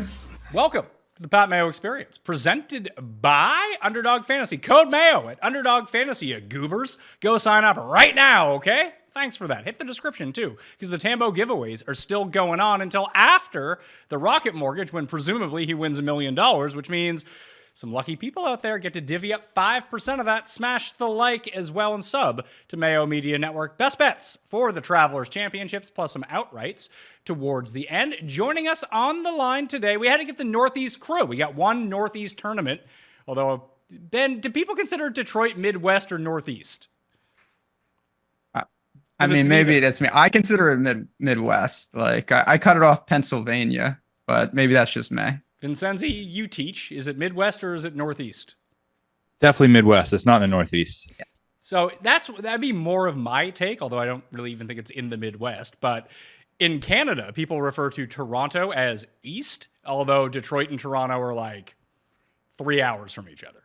Experience. Welcome to the Pat Mayo Experience, presented by Underdog Fantasy. Code Mayo at Underdog Fantasy, you goobers. Go sign up right now, okay? Thanks for that. Hit the description, too, because the Tambo giveaways are still going on until after the Rocket Mortgage, when presumably he wins $1 million, which means some lucky people out there get to divvy up 5% of that. Smash the like as well and sub to Mayo Media Network. Best bets for the Travelers Championships, plus some outrights towards the end. Joining us on the line today, we had to get the Northeast crew. We got one Northeast tournament, although, Ben, do people consider Detroit Midwest or Northeast? I mean, maybe that's me. I consider it Midwest. Like, I cut it off Pennsylvania, but maybe that's just me. Vincenzi, you teach. Is it Midwest or is it Northeast? Definitely Midwest. It's not in the Northeast. Yeah. So that'd be more of my take, although I don't really even think it's in the Midwest. But in Canada, people refer to Toronto as East, although Detroit and Toronto are like 3 hours from each other.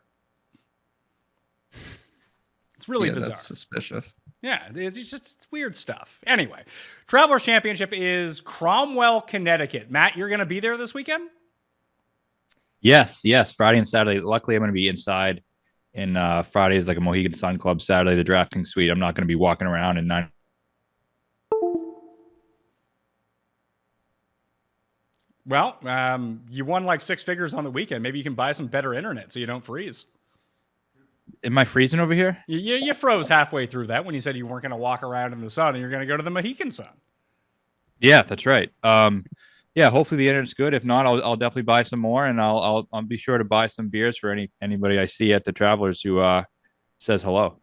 It's really bizarre. That's suspicious. Yeah, it's weird stuff. Anyway, Travelers Championship is Cromwell, Connecticut. Matt, you're going to be there this weekend? Yes. Friday and Saturday. Luckily, I'm going to be inside. And Friday is like a Mohegan Sun Club. Saturday, the DraftKings suite. I'm not going to be walking around in 9. Well, you won like 6 figures on the weekend. Maybe you can buy some better internet so you don't freeze. Am I freezing over here? You froze halfway through that when you said you weren't going to walk around in the sun and you're going to go to the Mohegan Sun. Yeah, that's right. Yeah, hopefully the internet's good. If not, I'll definitely buy some more, and I'll be sure to buy some beers for anybody I see at the Travelers who says hello.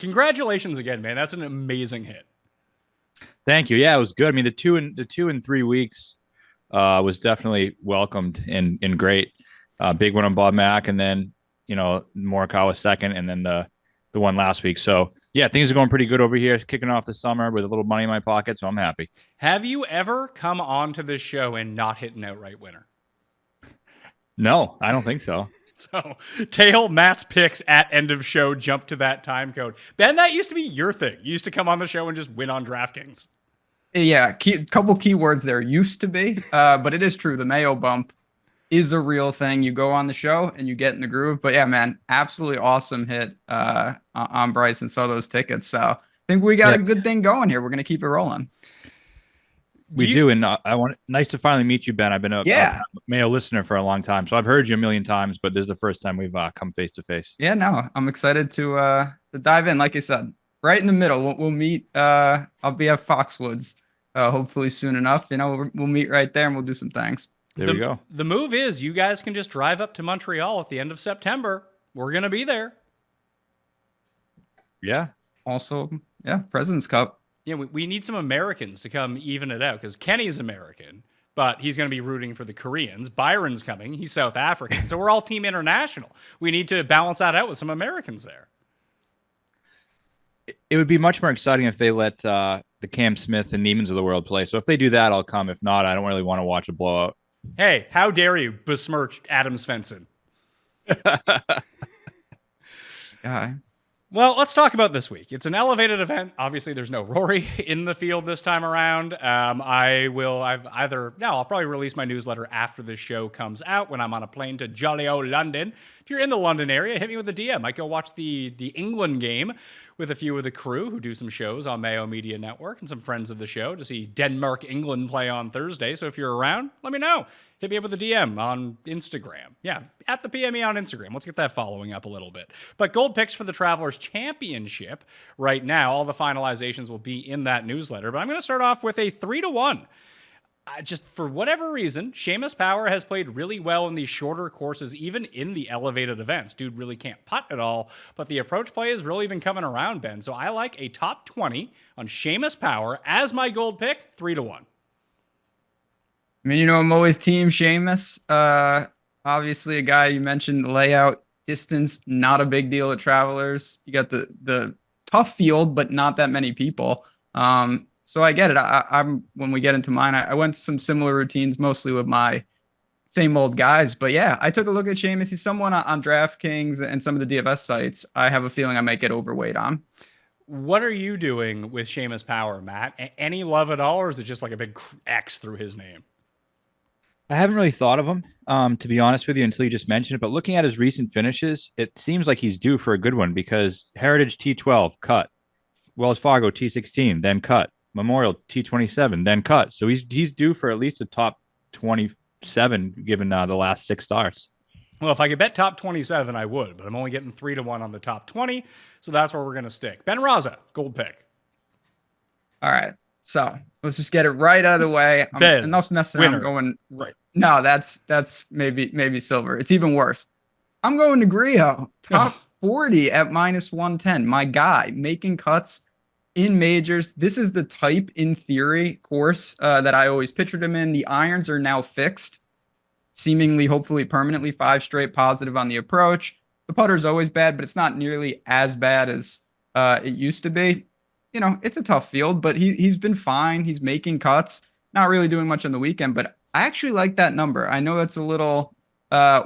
Congratulations again, man. That's an amazing hit. Thank you. Yeah, it was good. I mean, the 2 and 3 weeks was definitely welcomed and great. Big one on Bob Mack, and then Morikawa second, and then the one last week. So yeah, things are going pretty good over here. Kicking off the summer with a little money in my pocket, so I'm happy. Have you ever come on to this show and not hit an outright winner? No, I don't think so. So tail Matt's picks at end of show, jump to that time code. Ben, that used to be your thing. You used to come on the show and just win on DraftKings. Yeah, couple keywords there. Used to be, but it is true. The Mayo bump is a real thing. You go on the show and you get in the groove. But yeah, man, absolutely awesome hit on Bryce and saw those tickets. So I think we got a good thing going here. We're going to keep it rolling. We do. And nice to finally meet you, Ben. I've been a Mayo listener for a long time. So I've heard you a million times, but this is the first time we've come face to face. Yeah, no, I'm excited to dive in. Like I said, right in the middle, we'll meet. I'll be at Foxwoods hopefully soon enough. We'll meet right there and we'll do some things. There we go. The move is you guys can just drive up to Montreal at the end of September. We're going to be there. Yeah. Also, President's Cup. Yeah, we need some Americans to come even it out because Kenny's American, but he's going to be rooting for the Koreans. Byron's coming. He's South African. So we're all team international. We need to balance that out with some Americans there. It would be much more exciting if they let the Cam Smith and Niemans of the world play. So if they do that, I'll come. If not, I don't really want to watch a blowout. Hey, how dare you besmirch Adam Svensson? Yeah. Well, let's talk about this week. It's an elevated event. Obviously, there's no Rory in the field this time around. I'll probably release my newsletter after this show comes out when I'm on a plane to jolly old London. If you're in the London area, hit me with a DM. Might go watch the England game with a few of the crew who do some shows on Mayo Media Network and some friends of the show to see Denmark-England play on Thursday. So if you're around, let me know. Hit me up with a DM on Instagram. Yeah, at the PME on Instagram. Let's get that following up a little bit. But gold picks for the Travelers Championship right now. All the finalizations will be in that newsletter. But I'm going to start off with a 3-1. Just for whatever reason, Seamus Power has played really well in these shorter courses, even in the elevated events. Dude really can't putt at all, but the approach play has really been coming around, Ben. So I like a top 20 on Seamus Power as my gold pick, 3-1. I mean, I'm always team Seamus. Obviously, a guy you mentioned, the layout, distance, not a big deal at Travelers. You got the tough field, but not that many people. So I get it. I'm when we get into mine, I went to some similar routines, mostly with my same old guys. But yeah, I took a look at Seamus. He's someone on DraftKings and some of the DFS sites. I have a feeling I might get overweight on. What are you doing with Seamus Power, Matt? Any love at all, or is it just like a big X through his name? I haven't really thought of him, to be honest with you, until you just mentioned it. But looking at his recent finishes, it seems like he's due for a good one because Heritage T12 cut, Wells Fargo T16 then cut, Memorial T27 then cut. So he's due for at least a top 27 given the last 6 starts. Well, if I could bet top 27, I would, but I'm only getting 3-1 on the top 20, so that's where we're going to stick. Ben Raza, gold pick. All right. So let's just get it right out of the way. Bez, enough messing winner. around. I'm going right. No, that's maybe silver. It's even worse. I'm going to Griot. Top 40 at -110. My guy making cuts in majors. This is the type, in theory, course that I always pictured him in. The irons are now fixed, seemingly, hopefully, permanently 5 straight positive on the approach. The putter's always bad, but it's not nearly as bad as it used to be. You know, it's a tough field, but he's been fine. He's making cuts, not really doing much on the weekend, but I actually like that number. I know that's a little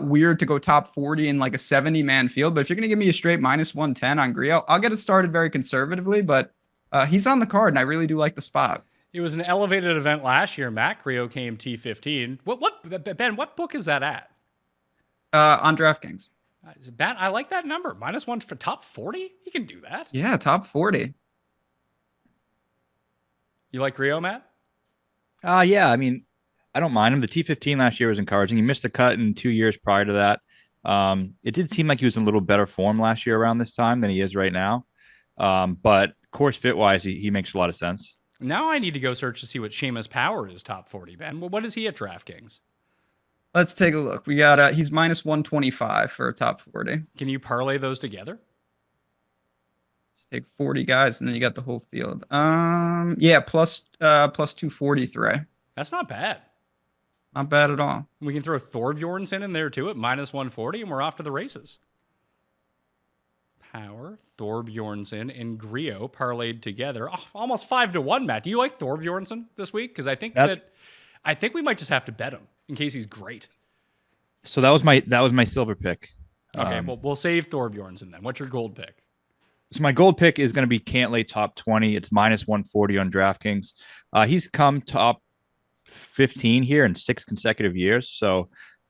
weird to go top 40 in like a 70-man field, but if you're going to give me a straight -110 on Griot, I'll get it started very conservatively, but he's on the card, and I really do like the spot. It was an elevated event last year. Matt Griot came T15. Ben, what book is that at? On DraftKings. Ben, I like that number. -1 for top 40? You can do that. Yeah, top 40. You like Griot, Matt? Yeah, I mean, I don't mind him. The T15 last year was encouraging. He missed a cut in 2 years prior to that. It did seem like he was in a little better form last year around this time than he is right now. But course fit wise, he makes a lot of sense. Now I need to go search to see what Seamus Power is top 40, Ben. Well, what is he at DraftKings? Let's take a look. We got he's -125 for a top 40. Can you parlay those together? Take 40 guys, and then you got the whole field. Yeah, plus 243. That's not bad. Not bad at all. We can throw Thorbjornsen in there too at -140, and we're off to the races. Power, Thorbjornsen, and Griot parlayed together. Oh, almost 5-1, Matt. Do you like Thorbjornsen this week? Because I think we might just have to bet him in case he's great. So that was my silver pick. Okay, well, we'll save Thorbjornsen then. What's your gold pick? So my gold pick is going to be Cantlay top 20. It's -140 on DraftKings. He's come top 15 here in 6 consecutive years. So,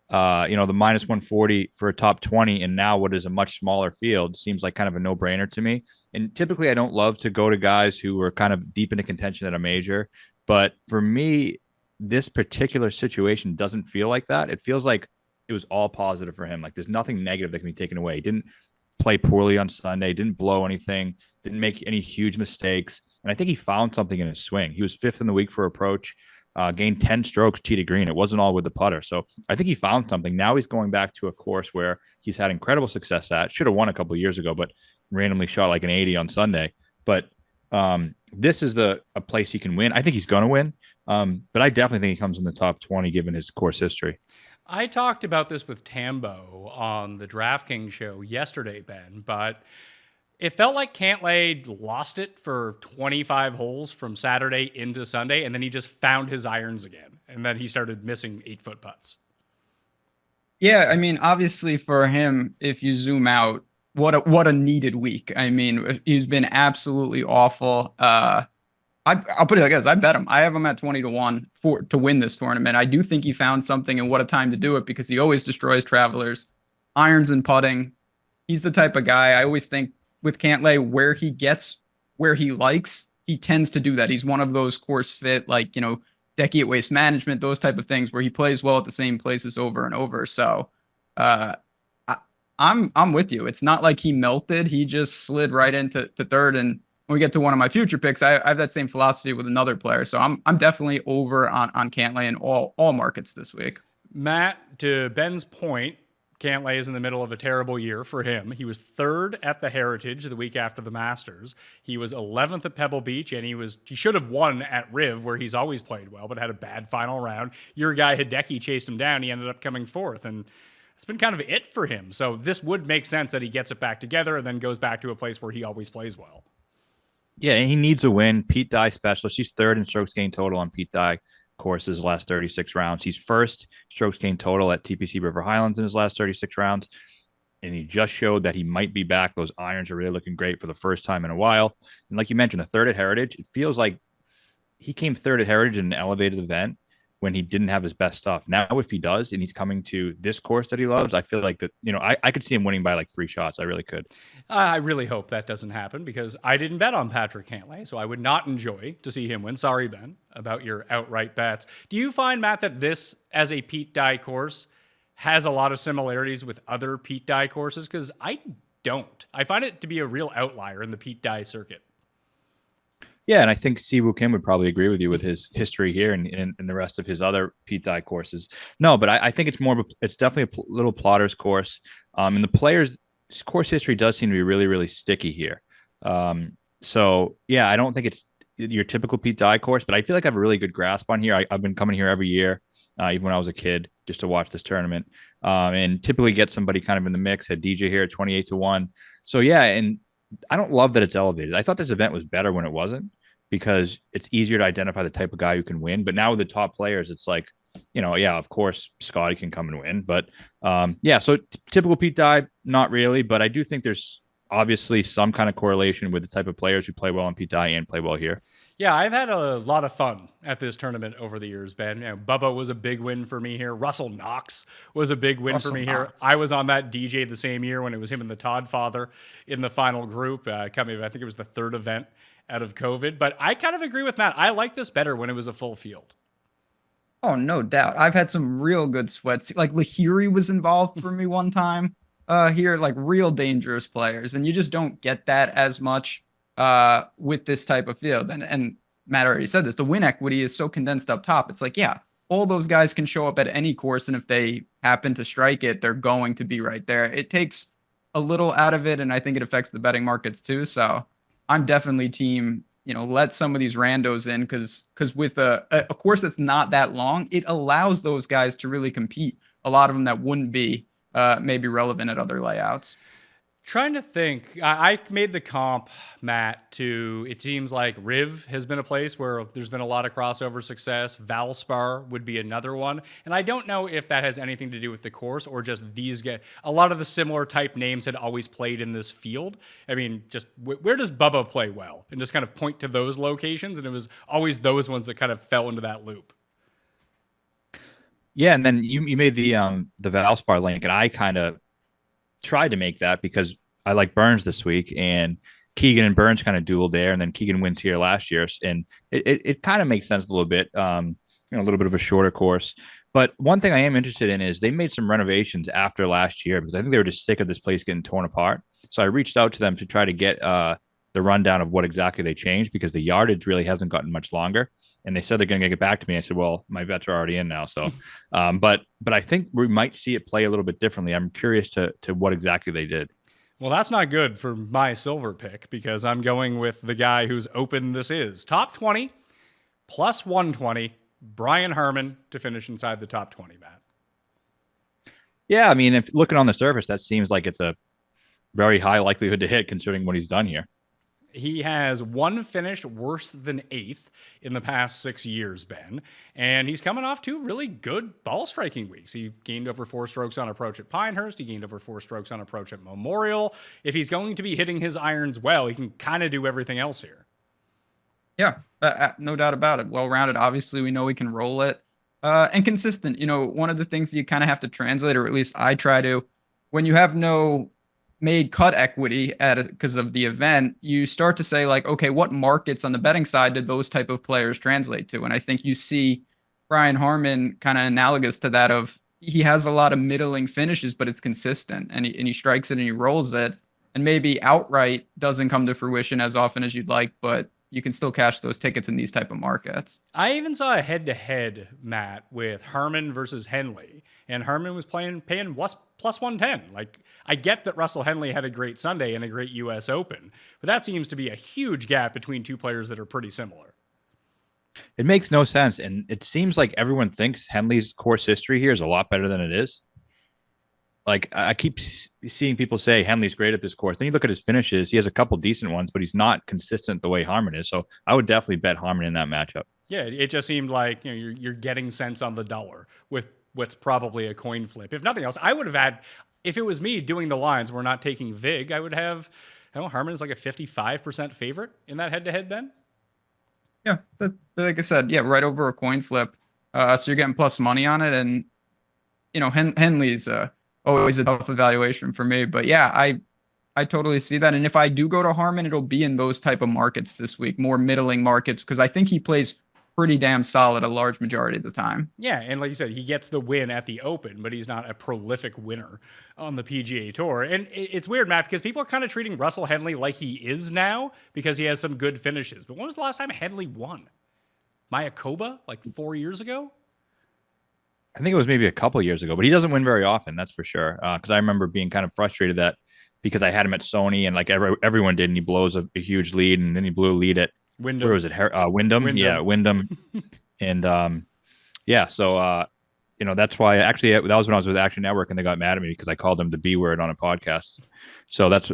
the -140 for a top 20 and now what is a much smaller field seems like kind of a no-brainer to me. And typically I don't love to go to guys who are kind of deep into contention at a major. But for me, this particular situation doesn't feel like that. It feels like it was all positive for him. Like there's nothing negative that can be taken away. He didn't play poorly on Sunday, didn't blow anything, didn't make any huge mistakes. And I think he found something in his swing. He was 5th in the week for approach, gained 10 strokes tee to green. It wasn't all with the putter. So I think he found something. Now he's going back to a course where he's had incredible success at. Should have won a couple of years ago, but randomly shot like an 80 on Sunday. But this is a place he can win. I think he's going to win. But I definitely think he comes in the top 20 given his course history. I talked about this with Tambo on the DraftKings show yesterday, Ben, but it felt like Cantlay lost it for 25 holes from Saturday into Sunday, and then he just found his irons again, and then he started missing 8-foot putts. Yeah, I mean, obviously for him, if you zoom out, what a needed week. I mean, he's been absolutely awful. I'll put it like this. I bet him. I have him at 20-1 to win this tournament. I do think he found something, and what a time to do it because he always destroys travelers, irons and putting. He's the type of guy I always think with Cantlay where he gets where he likes, he tends to do that. He's one of those course fit, like, decky at Waste Management, those type of things where he plays well at the same places over and over. So I'm with you. It's not like he melted. He just slid right into third. And when we get to one of my future picks, I have that same philosophy with another player. So I'm definitely over on Cantlay in all markets this week. Matt, to Ben's point, Cantlay is in the middle of a terrible year for him. He was 3rd at the Heritage the week after the Masters. He was 11th at Pebble Beach, and he should have won at Riv, where he's always played well, but had a bad final round. Your guy Hideki chased him down. He ended up coming 4th, and it's been kind of it for him. So this would make sense that he gets it back together and then goes back to a place where he always plays well. Yeah, he needs a win. Pete Dye specialist. He's 3rd in strokes gained total on Pete Dye courses last 36 rounds. He's 1st strokes gained total at TPC River Highlands in his last 36 rounds. And he just showed that he might be back. Those irons are really looking great for the first time in a while. And like you mentioned, a 3rd at Heritage. It feels like he came 3rd at Heritage in an elevated event. when he didn't have his best stuff. Now, if he does, and he's coming to this course that he loves, I feel like that, I could see him winning by like 3 shots. I really could. I really hope that doesn't happen because I didn't bet on Patrick Cantlay, so I would not enjoy to see him win. Sorry, Ben, about your outright bets. Do you find, Matt, that this, as a Pete Dye course, has a lot of similarities with other Pete Dye courses? Because I don't. I find it to be a real outlier in the Pete Dye circuit. Yeah, and I think Siwoo Kim would probably agree with you with his history here and the rest of his other Pete Dye courses. No, but I think it's it's definitely a little plotter's course. And the players' course history does seem to be really, really sticky here. So, yeah, I don't think it's your typical Pete Dye course, but I feel like I have a really good grasp on here. I've been coming here every year, even when I was a kid, just to watch this tournament. And typically get somebody kind of in the mix. Had DJ here at 28-1. So, yeah, and I don't love that it's elevated. I thought this event was better when it wasn't, because it's easier to identify the type of guy who can win. But now with the top players, it's like, yeah, of course, Scotty can come and win. But yeah, so typical Pete Dye, not really. But I do think there's obviously some kind of correlation with the type of players who play well in Pete Dye and play well here. Yeah, I've had a lot of fun at this tournament over the years, Ben. Bubba was a big win for me here. Russell Knox was a big win for me here. I was on that DJ the same year when it was him and the Todd father in the final group. I think it was the third event out of COVID. But I kind of agree with Matt. I like this better when it was a full field. Oh, no doubt. I've had some real good sweats. Like Lahiri was involved for me one time here, like real dangerous players. And you just don't get that as much with this type of field. And Matt already said this, the win equity is so condensed up top. It's like, yeah, all those guys can show up at any course. And if they happen to strike it, they're going to be right there. It takes a little out of it. And I think it affects the betting markets too. So I'm definitely team, let some of these randos in because with a course that's not that long, it allows those guys to really compete. A lot of them that wouldn't be maybe relevant at other layouts. Trying to think. I made the comp, Matt, to it seems like Riv has been a place where there's been a lot of crossover success. Valspar would be another one. And I don't know if that has anything to do with the course or just these guys. A lot of the similar type names had always played in this field. I mean, just where does Bubba play well? And just kind of point to those locations. And it was always those ones that kind of fell into that loop. Yeah, and then you made the Valspar link, and I kind of tried to make that because I like Burns this week, and Keegan and Burns kind of dueled there, and then Keegan wins here last year, and it kind of makes sense a little bit, a little bit of a shorter course. But one thing I am interested in is they made some renovations after last year because I think they were just sick of this place getting torn apart. So I reached out to them to try to get the rundown of what exactly they changed because the yardage really hasn't gotten much longer. And they said they're going to get back to me. I said, well, my bets are already in now. So, but I think we might see it play a little bit differently. I'm curious to what exactly they did. Well, that's not good for my silver pick because I'm going with the guy whose open this is. Top 20 plus 120, Brian Harman to finish inside the top 20, Matt. Yeah, I mean, if looking on the surface, that seems like it's a very high likelihood to hit considering what he's done here. He has one finish worse than 8th in the past 6 years, Ben. And he's coming off 2 really good ball striking weeks. He gained over 4 strokes on approach at Pinehurst. He gained over 4 strokes on approach at Memorial. If he's going to be hitting his irons well, he can kind of do everything else here. Yeah, no doubt about it. Well-rounded. Obviously, we know we can roll it. And consistent. One of the things you kind of have to translate, or at least I try to, when you have no made cut equity because of the event, you start to say like, okay, what markets on the betting side did those type of players translate to? And I think you see Brian Harman kind of analogous to that of he has a lot of middling finishes, but it's consistent and he strikes it and he rolls it, and maybe outright doesn't come to fruition as often as you'd like, but you can still cash those tickets in these type of markets. I even saw a head-to-head, Matt, with Harman versus Henley, and Harman was paying plus 110. Like, I get that Russell Henley had a great Sunday and a great U.S. Open, but that seems to be a huge gap between two players that are pretty similar. It makes no sense, and it seems like everyone thinks Henley's course history here is a lot better than it is. Like, I keep seeing people say Henley's great at this course. Then you look at his finishes. He has a couple decent ones, but he's not consistent the way Harman is. So I would definitely bet Harman in that matchup. Yeah, it just seemed like you're getting cents on the dollar with what's probably a coin flip. If nothing else, I would have had, if it was me doing the lines, we're not taking VIG, I would have, I don't know, Harman is like a 55% favorite in that head-to-head, Ben? Yeah, like I said, yeah, right over a coin flip. So you're getting plus money on it. And, Henley's always a tough evaluation for me. But yeah, I totally see that. And if I do go to Harmon, it'll be in those type of markets this week, more middling markets, because I think he plays pretty damn solid a large majority of the time. Yeah, and like you said, he gets the win at the Open, but he's not a prolific winner on the PGA Tour. And it's weird, Matt, because people are kind of treating Russell Henley like he is now because he has some good finishes. But when was the last time Henley won? Mayakoba, like 4 years ago? I think it was maybe a couple years ago, but he doesn't win very often. That's for sure. Because I remember being kind of frustrated that because I had him at Sony and like everyone did, and he blows a huge lead, and then he blew a lead at Wyndham. Where was it? Wyndham. Yeah, Wyndham. And yeah, so that's why actually that was when I was with Action Network, and they got mad at me because I called him the B word on a podcast. So that's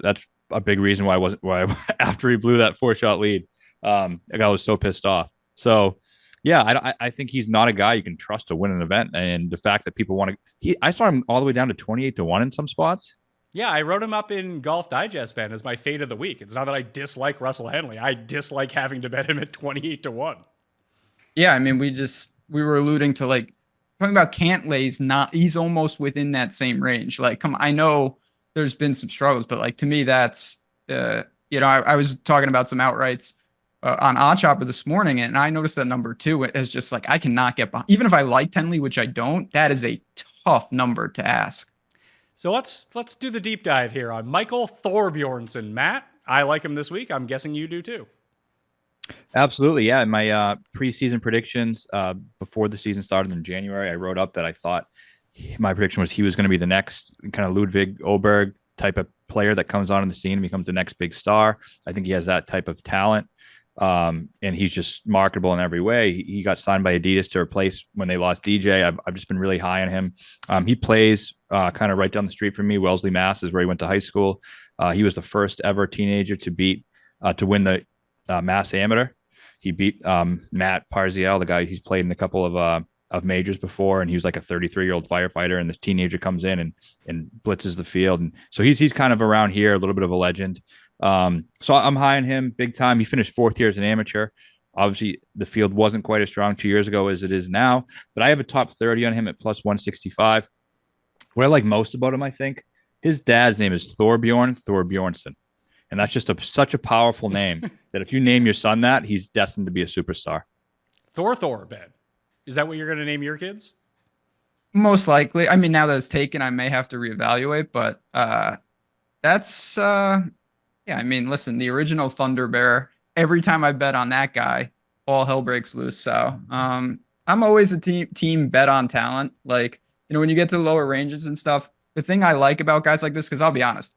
a big reason why after he blew that 4-shot lead, the guy was so pissed off. So yeah, I think he's not a guy you can trust to win an event, and the fact that people want to, I saw him all the way down to 28-1 in some spots. Yeah, I wrote him up in Golf Digest, Ben, as my fade of the week. It's not that I dislike Russell Henley. I dislike having to bet him at 28-1. Yeah, I mean, we were alluding to like talking about Cantlay's he's almost within that same range. Like, I know there's been some struggles, but like to me, that's I was talking about some outrights on OddsShopper this morning, and I noticed that number 2 is just like I cannot get behind. Even if I like Henley, which I don't, that is a tough number to ask. So let's do the deep dive here on Michael Thorbjornsen. Matt, I like him this week. I'm guessing you do too. Absolutely, yeah. In my preseason predictions before the season started in January, I wrote up that I thought my prediction was he was going to be the next kind of Ludwig Oberg type of player that comes on in the scene and becomes the next big star. I think he has that type of talent. And he's just marketable in every way. He got signed by Adidas to replace when they lost DJ. I've just been really high on him. He plays kind of right down the street from me. Wellesley, Mass is where he went to high school. He was the first ever teenager to win the Mass Amateur. He beat Matt Parzial, the guy he's played in a couple of majors before, and he was like a 33-year-old firefighter. And this teenager comes in and blitzes the field, and so he's kind of around here, a little bit of a legend. So I'm high on him big time. He finished 4th year as an amateur. Obviously, the field wasn't quite as strong 2 years ago as it is now, but I have a top 30 on him at plus 165. What I like most about him, I think, his dad's name is Thorbjorn Thorbjornsen. And that's just such a powerful name that if you name your son that, he's destined to be a superstar. Thor, Ben. Is that what you're going to name your kids? Most likely. I mean, now that it's taken, I may have to reevaluate, but that's yeah, I mean, listen, the original Thunder Bear, every time I bet on that guy, all hell breaks loose. So I'm always a team bet on talent. Like, when you get to the lower ranges and stuff, the thing I like about guys like this, because I'll be honest,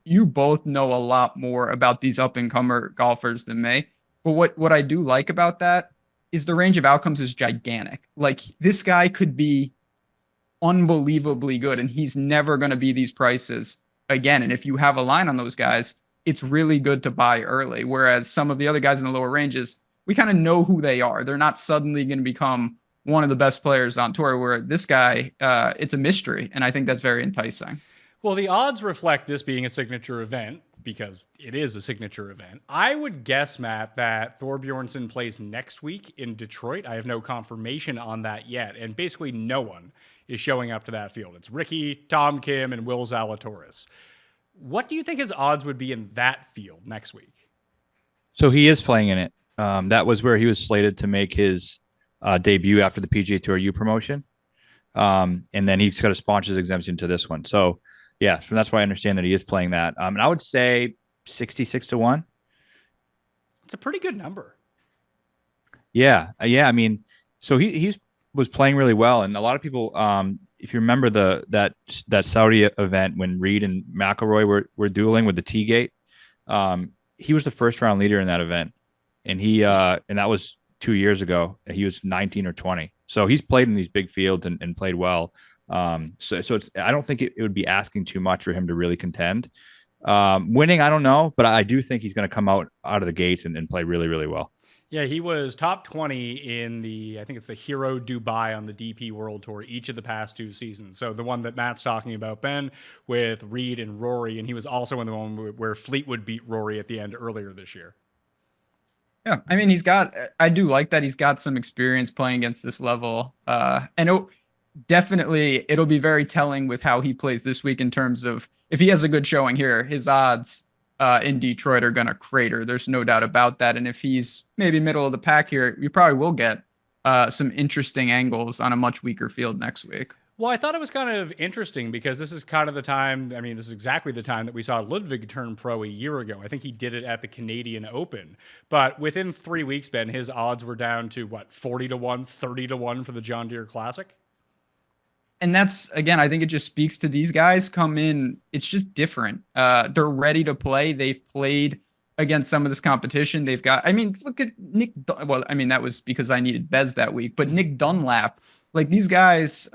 you both know a lot more about these up-and-comer golfers than me. But what I do like about that is the range of outcomes is gigantic. Like, this guy could be unbelievably good, and he's never going to be these prices again. And if you have a line on those guys, it's really good to buy early. Whereas some of the other guys in the lower ranges, we kind of know who they are. They're not suddenly going to become one of the best players on tour, where this guy, it's a mystery. And I think that's very enticing. Well, the odds reflect this being a signature event because it is a signature event. I would guess, Matt, that Thorbjornsen plays next week in Detroit. I have no confirmation on that yet. And basically no one is showing up to that field. It's Ricky, Tom Kim, and Will Zalatoris. What do you think his odds would be in that field next week? So he is playing in it. That was where he was slated to make his debut after the PGA Tour U promotion. And then he's got a sponsor's exemption to this one. So, yeah, so that's why I understand that he is playing that. And I would say 66-1. It's a pretty good number. Yeah. I mean, so he was playing really well. And a lot of people, if you remember that Saudi event when Reed and McIlroy were dueling with the T-Gate, he was the first round leader in that event. And and that was 2 years ago. He was 19 or 20. So he's played in these big fields and played well. So I don't think it would be asking too much for him to really contend. Winning, I don't know, but I do think he's going to come out of the gates and play really, really well. Yeah, he was top 20 in I think it's the Hero Dubai on the DP World Tour each of the past 2 seasons. So the one that Matt's talking about, Ben, with Reed and Rory, and he was also in the one where Fleetwood beat Rory at the end earlier this year. Yeah, I mean, I do like that he's got some experience playing against this level. And definitely it'll be very telling with how he plays this week in terms of if he has a good showing here, his odds in Detroit are going to crater. There's no doubt about that. And if he's maybe middle of the pack here, we probably will get some interesting angles on a much weaker field next week. Well, I thought it was kind of interesting because this is kind of the time. I mean, this is exactly the time that we saw Ludwig turn pro a year ago. I think he did it at the Canadian Open. But within 3 weeks, Ben, his odds were down to what, 40 to 1, 30 to 1 for the John Deere Classic? And that's, again, I think it just speaks to these guys come in. It's just different. They're ready to play. They've played against some of this competition. They've got, I mean, look at Nick. Well, I mean, that was because I needed Bez that week, but Nick Dunlap, like these guys,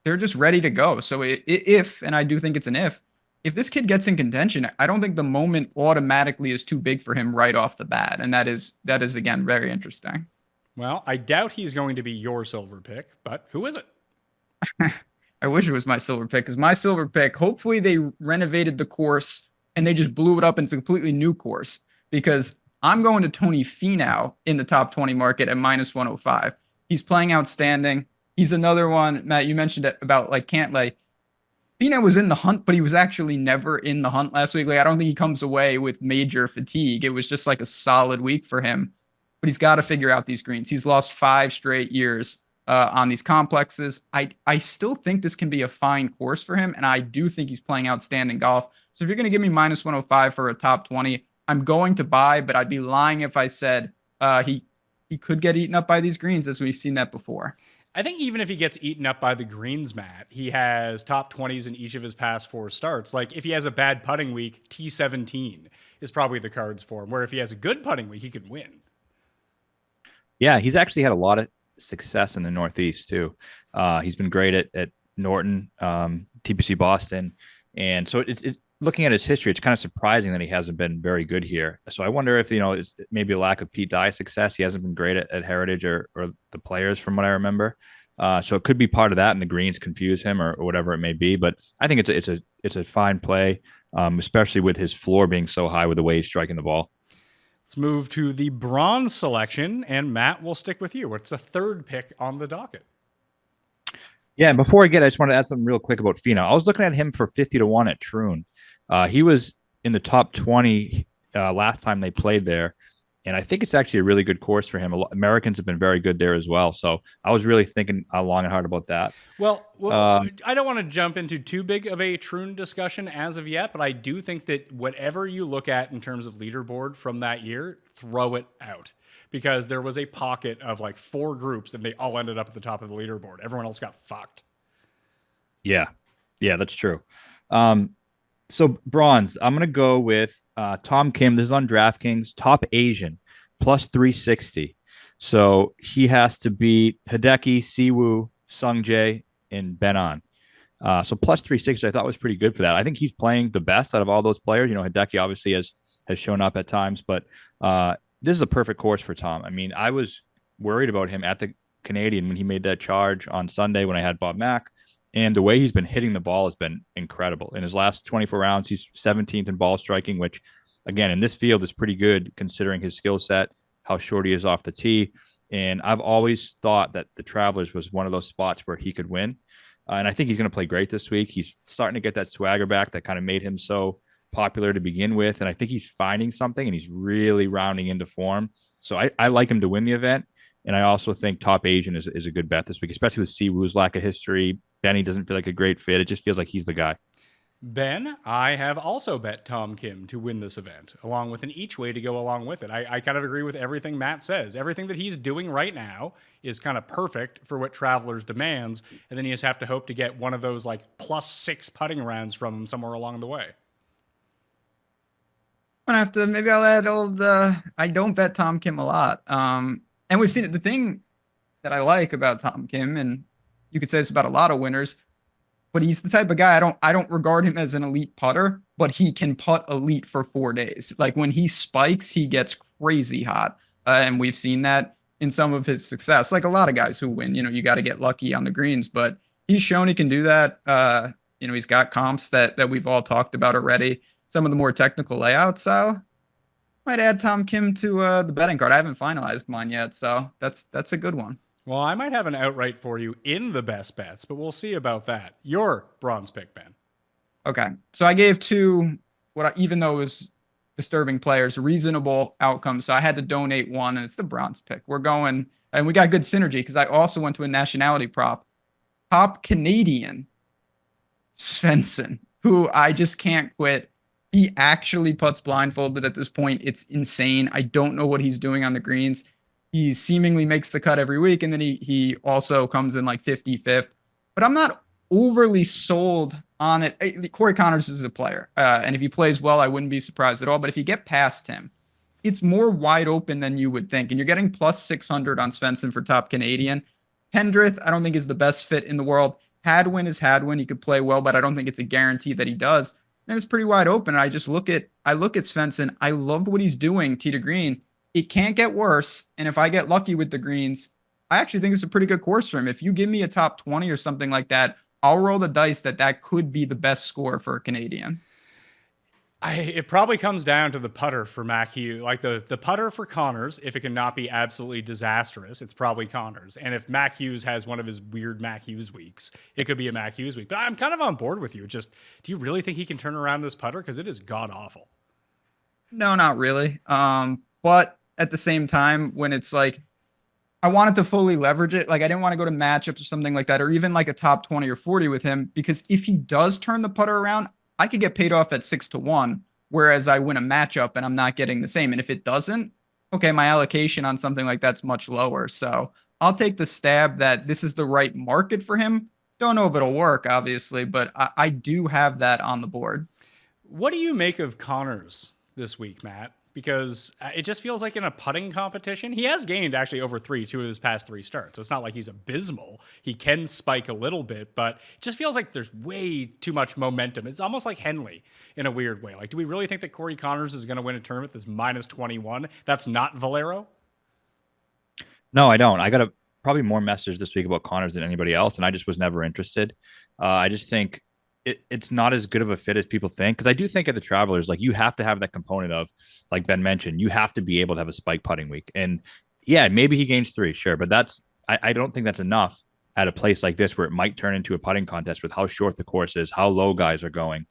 they're just ready to go. So if, and I do think it's an if this kid gets in contention, I don't think the moment automatically is too big for him right off the bat. And that is again, very interesting. Well, I doubt he's going to be your silver pick, but who is it? I wish it was my silver pick because my silver pick, hopefully they renovated the course and they just blew it up into a completely new course because I'm going to Tony Finau in the top 20 market at -105. He's playing outstanding. He's another one, Matt, you mentioned it about like Cantlay. Finau was in the hunt, but he was actually never in the hunt last week. Like, I don't think he comes away with major fatigue. It was just like a solid week for him, but he's got to figure out these greens. He's lost 5 straight years on these complexes. I still think this can be a fine course for him, and I do think he's playing outstanding golf. So if you're going to give me -105 for a top 20, I'm going to buy, but I'd be lying if I said he could get eaten up by these greens, as we've seen that before. I think even if he gets eaten up by the greens, Matt, he has top 20s in each of his past 4 starts. Like, if he has a bad putting week, T17 is probably the cards for him, where if he has a good putting week, he could win. Yeah, he's actually had a lot of success in the Northeast too. He's been great at Norton, TPC Boston, and so it's looking at his history. It's kind of surprising that he hasn't been very good here. So I wonder if it's maybe a lack of Pete Dye success. He hasn't been great at Heritage or the Players, from what I remember. So it could be part of that, and the greens confuse him or whatever it may be. But I think it's a fine play, especially with his floor being so high with the way he's striking the ball. Let's move to the bronze selection, and Matt, we'll stick with you. What's the third pick on the docket? Yeah, and before I just want to add something real quick about Finau. I was looking at him for 50 to 1 at Troon. He was in the top 20 last time they played there, and I think it's actually a really good course for him. Americans have been very good there as well, so I was really thinking long and hard about that. Well, I don't want to jump into too big of a Troon discussion as of yet, but I do think that whatever you look at in terms of leaderboard from that year, throw it out. Because there was a pocket of like 4 groups and they all ended up at the top of the leaderboard. Everyone else got fucked. Yeah, that's true. So bronze, I'm going to go with Tom Kim. This is on DraftKings, top Asian, plus 360. So he has to beat Hideki, Siwoo, Sungjae, and Benon. So plus 360, I thought was pretty good for that. I think he's playing the best out of all those players. Hideki obviously has shown up at times, but this is a perfect course for Tom. I mean, I was worried about him at the Canadian when he made that charge on Sunday when I had Bob Mack. And the way he's been hitting the ball has been incredible. In his last 24 rounds, he's 17th in ball striking, which, again, in this field is pretty good considering his skill set, how short he is off the tee. And I've always thought that the Travelers was one of those spots where he could win. And I think he's going to play great this week. He's starting to get that swagger back that kind of made him so popular to begin with. And I think he's finding something and he's really rounding into form. So I like him to win the event. And I also think top Asian is a good bet this week, especially with Siwoo's lack of history. Benny doesn't feel like a great fit. It just feels like he's the guy. Ben, I have also bet Tom Kim to win this event, along with an each way to go along with it. I kind of agree with everything Matt says. Everything that he's doing right now is kind of perfect for what Travelers demands, and then you just have to hope to get one of those like +6 putting rounds from him somewhere along the way. I'm gonna have to, maybe I'll add I don't bet Tom Kim a lot. And we've seen it. The thing that I like about Tom Kim, and you could say this about a lot of winners, but he's the type of guy I don't regard him as an elite putter, but he can putt elite for 4 days. Like when he spikes, he gets crazy hot. And we've seen that in some of his success. Like a lot of guys who win, you got to get lucky on the greens, but he's shown he can do that. He's got comps that we've all talked about already. Some of the more technical layout style. Might add Tom Kim to the betting card. I haven't finalized mine yet, so that's a good one. Well, I might have an outright for you in the best bets, but we'll see about that. Your bronze pick, Ben. Okay, so I gave two even though it was disturbing players, reasonable outcomes. So I had to donate one, and it's the bronze pick. We're going, and we got good synergy because I also went to a nationality prop. Top Canadian, Svensson, who I just can't quit. He actually puts blindfolded at this point. It's insane. I don't know what he's doing on the greens. He seemingly makes the cut every week, and then he also comes in like 55th. But I'm not overly sold on it. Corey Connors is a player, and if he plays well, I wouldn't be surprised at all. But if you get past him, it's more wide open than you would think. And you're getting plus 600 on Svensson for top Canadian. Pendrith, I don't think is the best fit in the world. Hadwin is Hadwin. He could play well, but I don't think it's a guarantee that he does. And it's pretty wide open. And I look at Svensson. I love what he's doing tee to green. It can't get worse. And if I get lucky with the greens, I actually think it's a pretty good course for him. If you give me a top 20 or something like that, I'll roll the dice that could be the best score for a Canadian. It probably comes down to the putter for Mac Hughes. Like the putter for Connors, if it cannot be absolutely disastrous, it's probably Connors. And if Mac Hughes has one of his weird Mac Hughes weeks, it could be a Mac Hughes week. But I'm kind of on board with you. Just, do you really think he can turn around this putter? Because it is god-awful. No, not really. But at the same time, when it's like, I wanted to fully leverage it. Like I didn't want to go to matchups or something like that, or even like a top 20 or 40 with him, because if he does turn the putter around, I could get paid off at 6-1, whereas I win a matchup and I'm not getting the same. And if it doesn't, okay, my allocation on something like that's much lower. So I'll take the stab that this is the right market for him. Don't know if it'll work, obviously, but I do have that on the board. What do you make of Connors this week, Matt? Because it just feels like in a putting competition, he has gained actually over 2 of his past 3 starts. So it's not like he's abysmal. He can spike a little bit, but it just feels like there's way too much momentum. It's almost like Henley in a weird way. Like, do we really think that Corey Connors is going to win a tournament that's minus 21? That's not Valero? No, I don't. I got probably more message this week about Connors than anybody else, and I just was never interested. I just think it's not as good of a fit as people think, because I do think at the Travelers, like, you have to have that component of, like Ben mentioned, you have to be able to have a spike putting week. And yeah, maybe he gains 3, sure, but I don't think that's enough at a place like this where it might turn into a putting contest with how short the course is, how low guys are going.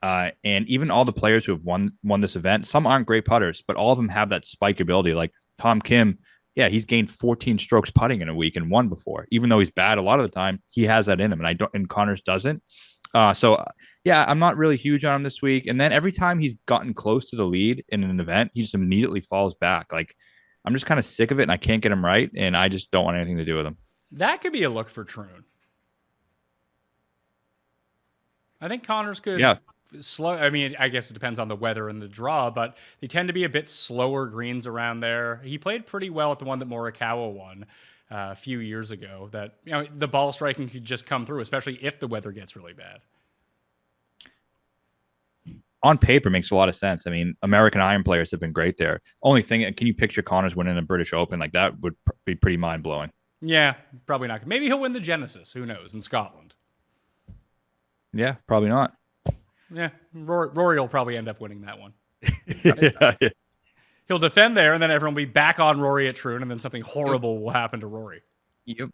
And even all the players who have won this event, some aren't great putters, but all of them have that spike ability. Like Tom Kim, yeah, he's gained 14 strokes putting in a week and won before. Even though he's bad a lot of the time, he has that in him, and Connors doesn't. So yeah, I'm not really huge on him this week. And then every time he's gotten close to the lead in an event, he just immediately falls back. Like, I'm just kind of sick of it, and I can't get him right, and I just don't want anything to do with him. That could be a look for Troon. I think Connors could. Yeah. Slow. I mean, I guess it depends on the weather and the draw, but they tend to be a bit slower greens around there. He played pretty well at the one that Morikawa won a few years ago. That, you know, the ball striking could just come through, especially if the weather gets really bad. On paper, makes a lot of sense. I mean, American Iron players have been great there. Only thing, can you picture Connors winning a British Open? Like, that would be pretty mind blowing. Yeah, probably not. Maybe he'll win the Genesis. Who knows? In Scotland. Yeah, probably not. Yeah, Rory will probably end up winning that one. Yeah. He'll defend there, and then everyone will be back on Rory at Troon, and then something horrible will happen to Rory. Yep.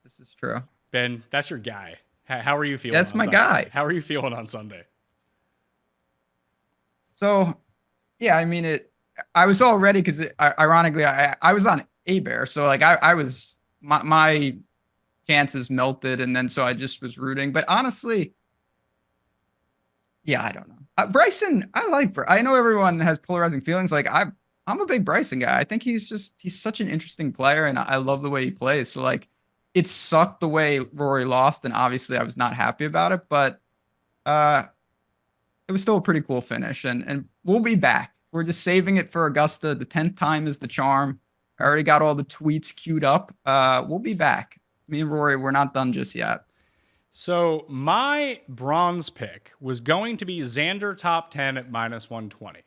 This is true. Ben, that's your guy. How are you feeling? That's my Sunday? guy. How are you feeling on Sunday? So, yeah, I mean, I was all ready because, ironically, I was on A-Bear. So, like, I was, my chances melted, and then so I just was rooting. But honestly, yeah, I don't know. Bryson, I know everyone has polarizing feelings. Like, I'm a big Bryson guy. I think he's such an interesting player, and I love the way he plays. So, like, it sucked the way Rory lost, and obviously I was not happy about it, but it was still a pretty cool finish, and we'll be back. We're just saving it for Augusta. The 10th time is the charm. I already got all the tweets queued up. We'll be back. Me and Rory, we're not done just yet. So my bronze pick was going to be Xander top 10 at minus 120.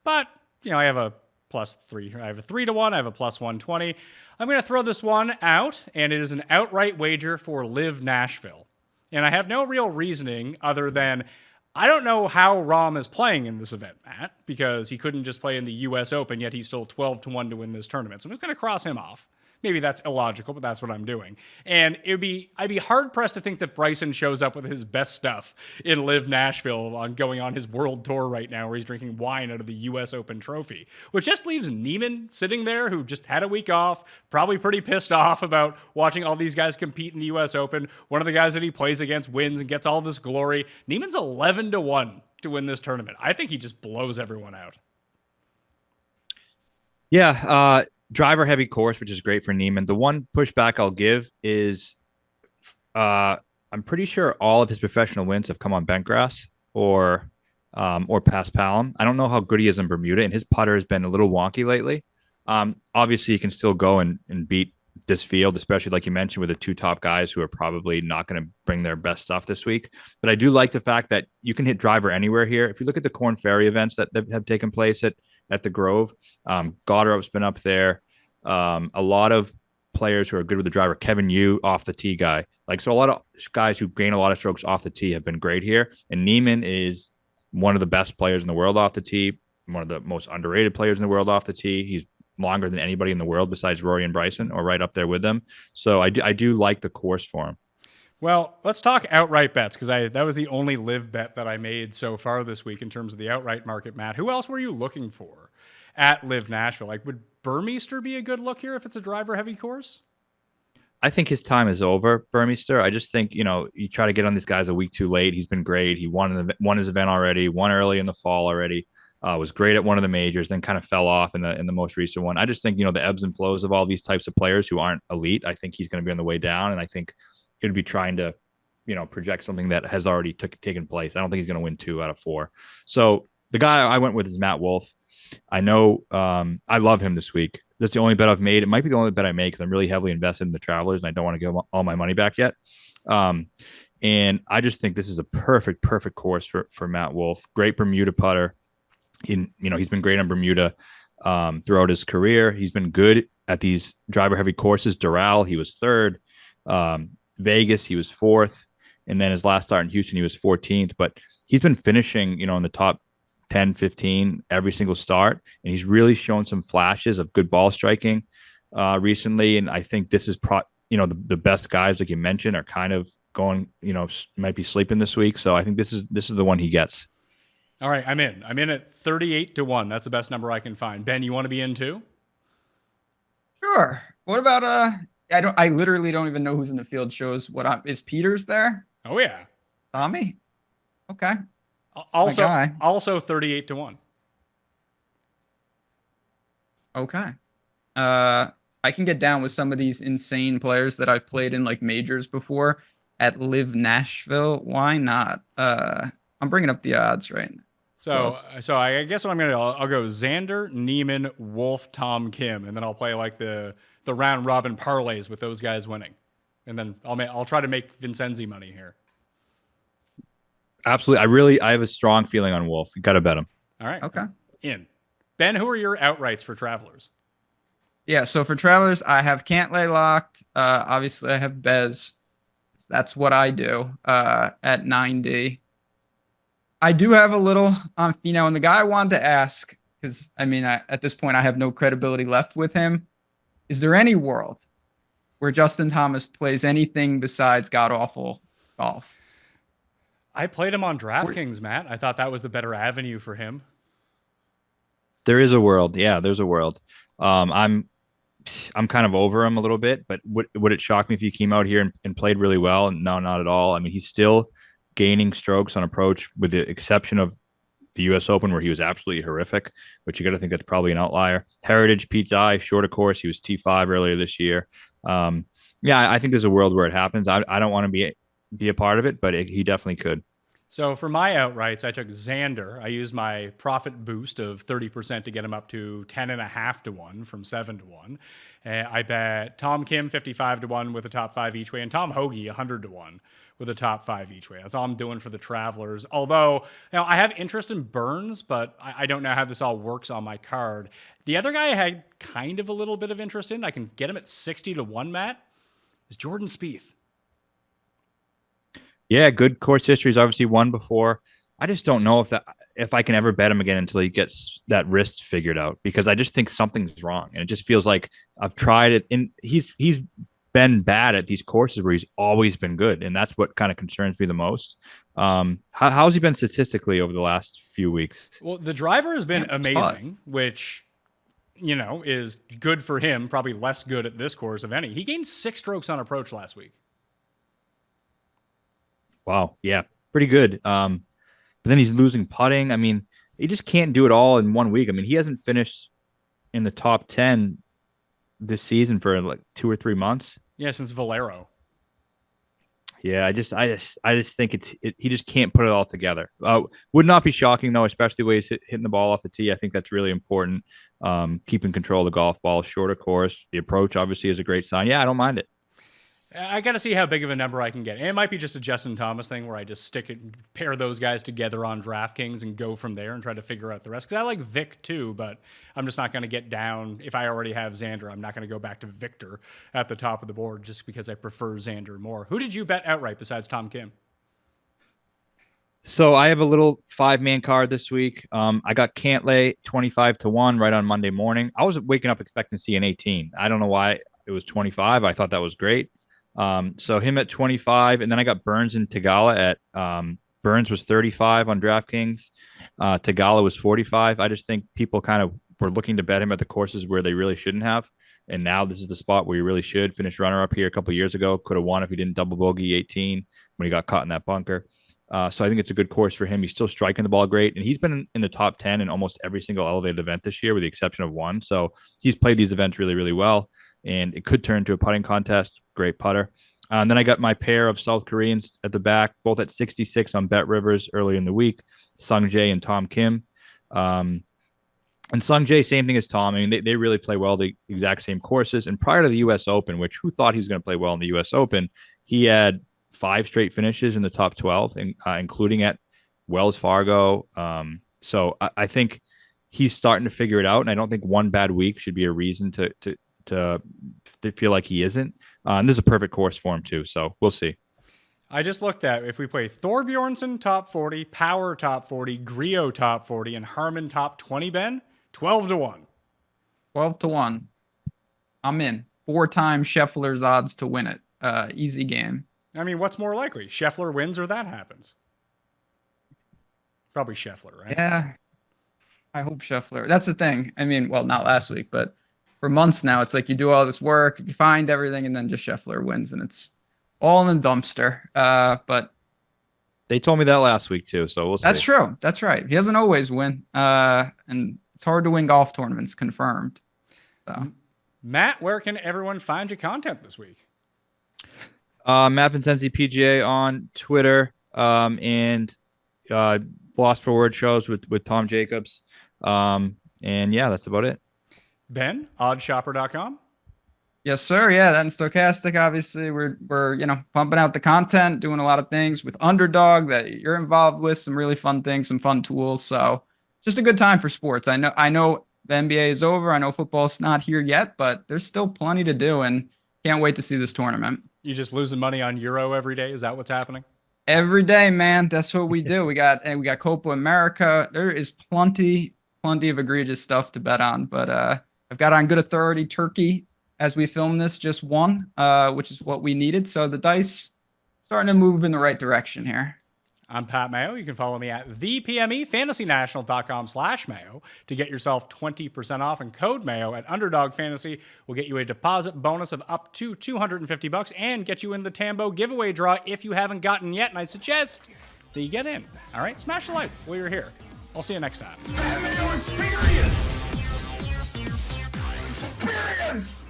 But, you know, I have a +3. I have a 3-1. I have a plus 120. I'm going to throw this one out, and it is an outright wager for LIV Nashville. And I have no real reasoning other than I don't know how Rahm is playing in this event, Matt, because he couldn't just play in the U.S. Open, yet he's still 12-1 to win this tournament. So I'm just going to cross him off. Maybe that's illogical, but that's what I'm doing. And I'd be hard pressed to think that Bryson shows up with his best stuff in LIV Nashville on going on his world tour right now, where he's drinking wine out of the U.S. Open trophy, which just leaves Niemann sitting there, who just had a week off, probably pretty pissed off about watching all these guys compete in the U.S. Open. One of the guys that he plays against wins and gets all this glory. Niemann's 11-1 to win this tournament. I think he just blows everyone out. Yeah, driver heavy course, which is great for Niemann. The one pushback I'll give is I'm pretty sure all of his professional wins have come on bent grass or past Palom. I don't know how good he is in Bermuda, and his putter has been a little wonky lately. Obviously, he can still go and beat this field, especially like you mentioned with the two top guys who are probably not going to bring their best stuff this week. But I do like the fact that you can hit driver anywhere here. If you look at the Corn Ferry events that have taken place at the Grove, Goddard's been up there. A lot of players who are good with the driver, Kevin Yu, off the tee guy. So a lot of guys who gain a lot of strokes off the tee have been great here. And Niemann is one of the best players in the world off the tee, one of the most underrated players in the world off the tee. He's longer than anybody in the world besides Rory and Bryson, or right up there with them. So I do like the course for him. Well, let's talk outright bets, because that was the only LIV bet that I made so far this week in terms of the outright market, Matt. Who else were you looking for at LIV Nashville? Would Burmeister be a good look here if it's a driver-heavy course? I think his time is over, Burmeister. I just think, you try to get on these guys a week too late. He's been great. He won his event already, won early in the fall already, was great at one of the majors, then kind of fell off in the most recent one. I just think, the ebbs and flows of all these types of players who aren't elite, I think he's going to be on the way down. And I think he'd be trying to, project something that has already taken place. I don't think he's going to win 2 out of 4. So the guy I went with is Matt Wolff. I know I love him this week. That's the only bet I've made. It might be the only bet I make because I'm really heavily invested in the Travelers and I don't want to give all my money back yet. And I just think this is a perfect course for Matt Wolff. Great Bermuda putter. He's been great on Bermuda throughout his career. He's been good at these driver heavy courses. Doral, he was 3rd. Vegas, he was 4th. And then his last start in Houston, he was 14th. But he's been finishing, in the top 10, 15 every single start. And he's really shown some flashes of good ball striking recently. And I think this is the best guys, like you mentioned, are kind of going, might be sleeping this week. So I think this is the one he gets. All right, I'm in. I'm in at 38-1. That's the best number I can find. Ben, you want to be in too? Sure. What about I literally don't even know who's in the field. Shows is Peters there? Oh yeah. Tommy? Okay. Also 38-1. Okay. I can get down with some of these insane players that I've played in majors before at LIV Nashville. Why not? I'm bringing up the odds right now. So I guess what I'm going to do, I'll go Xander, Niemann, Wolff, Tom, Kim, and then I'll play the round robin parlays with those guys winning. And then I'll try to make Vincenzi money here. Absolutely. I have a strong feeling on Wolff. You got to bet him. All right. Okay. In. Ben, who are your outrights for Travelers? Yeah, so for Travelers, I have Cantlay locked. Obviously, I have Bez. That's what I do at 9D. I do have a little on Finau, and the guy I wanted to ask, because, at this point, I have no credibility left with him. Is there any world where Justin Thomas plays anything besides god-awful golf? I played him on DraftKings, Matt. I thought that was the better avenue for him. There is a world. Yeah, there's a world. I'm kind of over him a little bit, but would it shock me if he came out here and played really well? No, not at all. He's still gaining strokes on approach, with the exception of the U.S. Open, where he was absolutely horrific, but you got to think that's probably an outlier. Heritage, Pete Dye, shorter course. He was T5 earlier this year. Yeah, I think there's a world where it happens. I don't want to be a part of it, but he definitely could. So for my outrights, I took Xander. I used my profit boost of 30% to get him up to 10.5-1 from 7-1. I bet Tom Kim 55-1 with a top 5 each way, and Tom Hoagie 100-1 with a top 5 each way. That's all I'm doing for the Travelers. Although, I have interest in Burns, but I don't know how this all works on my card. The other guy I had kind of a little bit of interest in, I can get him at 60-1, Matt, is Jordan Spieth. Yeah, good course history. He's obviously won before. I just don't know if I can ever bet him again until he gets that wrist figured out, because I just think something's wrong, and it just feels like I've tried it, and he's been bad at these courses where he's always been good, and that's what kind of concerns me the most. How's he been statistically over the last few weeks? Well, the driver has been amazing, which is good for him. Probably less good at this course of any. He gained 6 strokes on approach last week. Wow, yeah, pretty good. But then he's losing putting. I mean, he just can't do it all in 1 week. I mean, he hasn't finished in the top 10 this season for like 2 or 3 months. Yeah, since Valero. Yeah, I just think he just can't put it all together. Would not be shocking though, especially the way he's hitting the ball off the tee. I think that's really important. Keeping control of the golf ball, shorter course. The approach obviously is a great sign. Yeah, I don't mind it. I got to see how big of a number I can get. And it might be just a Justin Thomas thing where I just pair those guys together on DraftKings and go from there and try to figure out the rest. Because I like Vic too, but I'm just not going to get down. If I already have Xander, I'm not going to go back to Victor at the top of the board just because I prefer Xander more. Who did you bet outright besides Tom Kim? So I have a little 5-man card this week. I got Cantlay 25-1 right on Monday morning. I was waking up expecting to see an 18. I don't know why it was 25. I thought that was great. So him at 25, and then I got Burns and Tagala at Burns was 35 on DraftKings. Tagala was 45. I just think people kind of were looking to bet him at the courses where they really shouldn't have. And now this is the spot where you really should. Finish runner up here a couple of years ago. Could have won if he didn't double bogey 18 when he got caught in that bunker. So I think it's a good course for him. He's still striking the ball great, and he's been in the top 10 in almost every single elevated event this year, with the exception of one. So he's played these events really, really well, and it could turn to a putting contest. Great putter. And then I got my pair of South Koreans at the back, both at 66 on Bet Rivers early in the week, Sung Jae and Tom Kim. And Sung Jae, same thing as Tom. I mean, they really play well the exact same courses. And prior to the U.S. Open, which who thought he was going to play well in the U.S. Open, he had 5 straight finishes in the top 12, including at Wells Fargo. So I think he's starting to figure it out, and I don't think one bad week should be a reason to feel like he isn't. And this is a perfect course for him too, so we'll see. I just looked at if we play Thorbjornsen top 40, Power top 40, Griot top 40, and Harmon top 20, Ben, 12-1. 12-1. I'm in. 4 times Scheffler's odds to win it. Easy game. I mean, what's more likely? Scheffler wins or that happens? Probably Scheffler, right? Yeah. I hope Scheffler. That's the thing. I mean, well, not last week, but for months now, it's like you do all this work, you find everything, and then just Scheffler wins, and it's all in the dumpster. But they told me that last week too, so we'll see. That's true. That's right. He doesn't always win, and it's hard to win golf tournaments, confirmed. So, Matt, where can everyone find your content this week? Matt Vincenzi PGA on Twitter, and Lost for Word shows with Tom Jacobs. And yeah, that's about it. Ben, oddshopper.com. Yes, sir. Yeah, that and Stochastic. Obviously, we're pumping out the content, doing a lot of things with Underdog that you're involved with, some really fun things, some fun tools. So just a good time for sports. I know the NBA is over. I know football's not here yet, but there's still plenty to do, and can't wait to see this tournament. You just losing money on Euro every day? Is that what's happening? Every day, man. That's what we do. We got Copa America. There is plenty of egregious stuff to bet on, but I've got on good authority Turkey as we film this, just won, which is what we needed. So the dice starting to move in the right direction here. I'm Pat Mayo. You can follow me at thepme, fantasynational.com/Mayo to get yourself 20% off, and code Mayo at Underdog Fantasy will get you a deposit bonus of up to $250 and get you in the Tambo giveaway draw if you haven't gotten yet. And I suggest that you get in. All right, smash a like while you're here. I'll see you next time. Mayo experience. Experience.